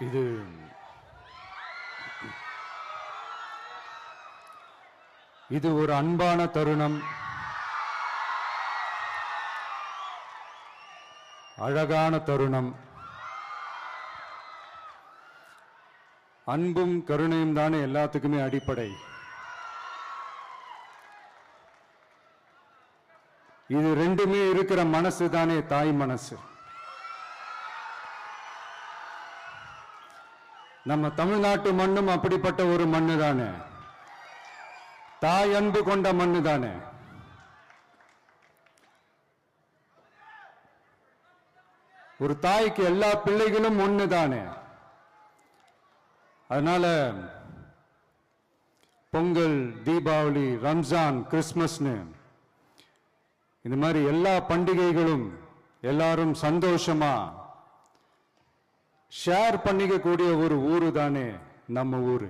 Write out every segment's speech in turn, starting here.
இது இது ஒரு அன்பான தருணம், அழகான தருணம். அன்பும் கருணையும் தானே எல்லாத்துக்குமே அடிப்படை. இது ரெண்டுமே இருக்கிற மனசு தானே தாய் மனசு. நம்ம தமிழ்நாட்டு மண்ணும் அப்படிப்பட்ட ஒரு மண்ணு தானே, தாய் அன்பு கொண்ட மண்ணு தானே. ஒரு தாய்க்கு எல்லா பிள்ளைகளும் ஒண்ணு தானே. அதனால பொங்கல், தீபாவளி, ரம்ஜான், கிறிஸ்துமஸ்னு இந்த மாதிரி எல்லா பண்டிகைகளும் எல்லாரும் சந்தோஷமா ஷேர் பண்ணிக்க கூடிய ஒரு ஊரு தானே நம்ம ஊரு.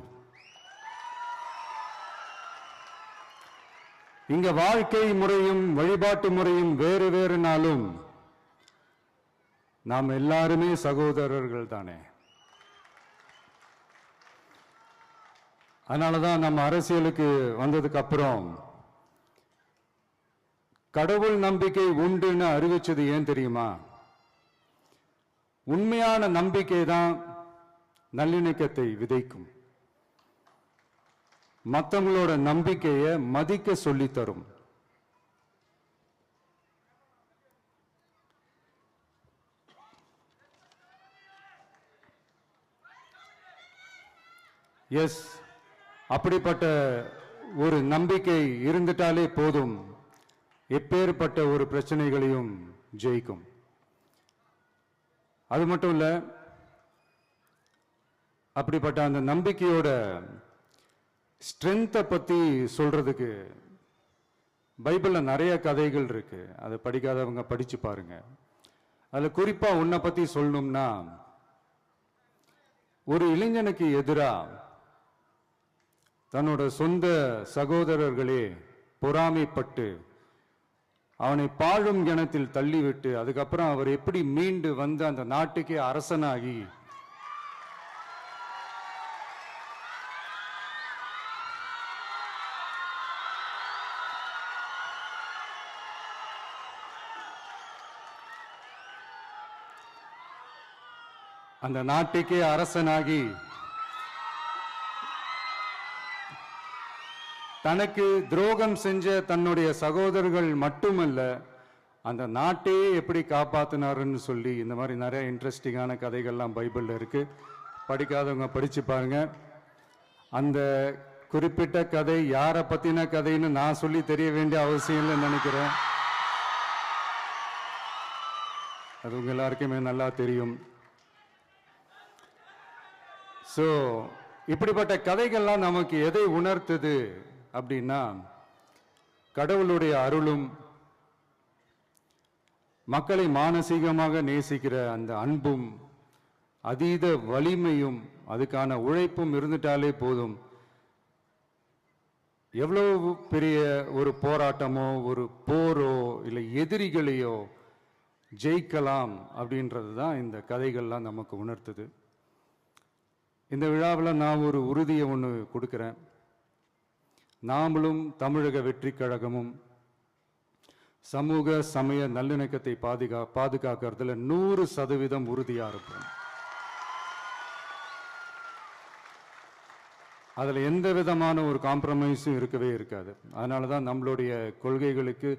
இங்க வாழ்க்கை முறையும் வழிபாட்டு முறையும் வேறு வேறுனாலும் நாம் எல்லாருமே சகோதரர்கள் தானே. அதனாலதான் நம்ம அரசியலுக்கு வந்ததுக்கு அப்புறம் கடவுள் நம்பிக்கை உண்டுன்னு அறிவிச்சது ஏன் தெரியுமா? உண்மையான நம்பிக்கை தான் நல்லிணக்கத்தை விதைக்கும், மற்றவங்களோட நம்பிக்கையை மதிக்க சொல்லி தரும். எஸ், அப்படிப்பட்ட ஒரு நம்பிக்கை இருந்துட்டாலே போதும், எப்பேற்பட்ட ஒரு பிரச்சனைகளையும் ஜெயிக்கும். அது மட்டும் இல்ல, அப்படிப்பட்ட அந்த நம்பிக்கையோட ஸ்ட்ரென்த்தை பத்தி சொல்றதுக்கு பைபிள்ல நிறைய கதைகள் இருக்கு. அதை படிக்காதவங்க படிச்சு பாருங்க. அதுல குறிப்பா உன்னை பத்தி சொல்லணும்னா, ஒரு இளைஞனுக்கு எதிரா தன்னோட சொந்த சகோதரர்களே பொறாமைப்பட்டு அவனை பாழும் கிணத்தில் தள்ளிவிட்டு அதுக்கப்புறம் அவர் எப்படி மீண்டு வந்து அந்த நாட்டுக்கே அரசனாகி அந்த நாட்டுக்கே அரசனாகி தனக்கு துரோகம் செஞ்ச தன்னுடைய சகோதரர்கள் மட்டுமல்ல, அந்த நாட்டையே எப்படி காப்பாத்தினாருன்னு சொல்லி இந்த மாதிரி நிறைய இன்ட்ரெஸ்டிங்கான கதைகள்லாம் பைபிள்ல இருக்கு. படிக்காதவங்க படிச்சு பாருங்க. அந்த குறிப்பிட்ட கதை யாரை பத்தின கதைன்னு நான் சொல்லி தெரிய வேண்டிய அவசியம் இல்லைன்னு நினைக்கிறேன். அது உங்க எல்லாருக்குமே நல்லா தெரியும். ஸோ இப்படிப்பட்ட கதைகள்லாம் நமக்கு எதை உணர்த்துது அப்படின்னா, கடவுளுடைய அருளும் மக்களை மானசீகமாக நேசிக்கிற அந்த அன்பும் அதீத வலிமையும் அதுக்கான உழைப்பும் இருந்துட்டாலே போதும், எவ்வளவு பெரிய ஒரு போராட்டமோ ஒரு போரோ இல்லை எதிரிகளையோ ஜெயிக்கலாம் அப்படின்றது தான் இந்த கதைகள்லாம் நமக்கு உணர்த்துது. இந்த விழாவில் நான் ஒரு உறுதியை ஒன்று கொடுக்குறேன். நாமளும் தமிழக வெற்றி கழகமும் சமூக சமய நல்லிணக்கத்தை பாதுகாக்கிறதுல 100% உறுதியா இருப்போம். அதுல எந்த விதமான ஒரு காம்ப்ரமைஸும் இருக்கவே இருக்காது. அதனாலதான் நம்மளுடைய கொள்கைகளுக்கு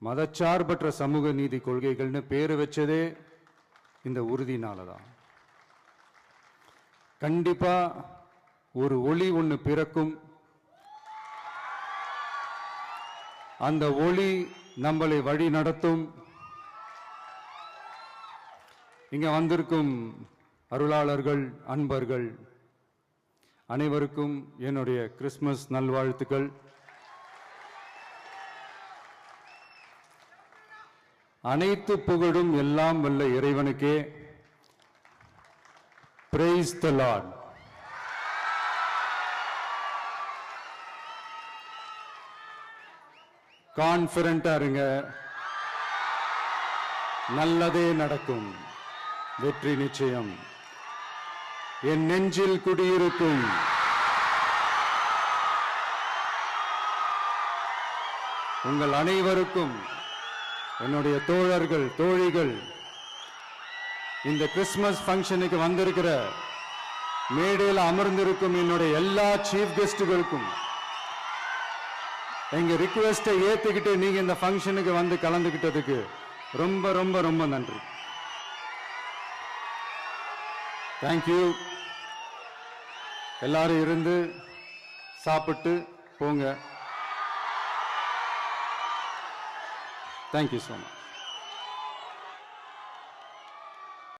மதச்சார்பற்ற சமூக நீதி கொள்கைகள்னு பேரு வச்சதே இந்த உறுதினாலதான். கண்டிப்பா ஒரு ஒளி ஒன்று பிறக்கும். அந்த ஒளி நம்மளை வழி நடத்தும். இங்க வந்திருக்கும் அருளாளர்கள், அன்பர்கள் அனைவருக்கும் என்னுடைய கிறிஸ்துமஸ் நல்வாழ்த்துக்கள். அனைத்து புகழும் எல்லாம் வல்ல இறைவனுக்கே. Praise the Lord. கான்ஃபிடென்ட்டா இருங்க, நல்லதே நடக்கும், வெற்றி நிச்சயம். என் நெஞ்சில் குடியிருக்கும் உங்கள் அனைவருக்கும், என்னுடைய தோழர்கள், தோழிகள், இந்த கிறிஸ்துமஸ் ஃபங்க்ஷனுக்கு வந்திருக்கிற மேடையில் அமர்ந்திருக்கும் என்னுடைய எல்லா சீஃப் கெஸ்டுகளுக்கும் எங்க ரிக்வெஸ்டை ஏத்துக்கிட்டு நீங்க இந்த ஃபங்க்ஷனுக்கு வந்து கலந்துக்கிட்டதுக்கு ரொம்ப ரொம்ப ரொம்ப நன்றி. தேங்க்யூ. எல்லாரும் இருந்து சாப்பிட்டு போங்க. Thank you so much.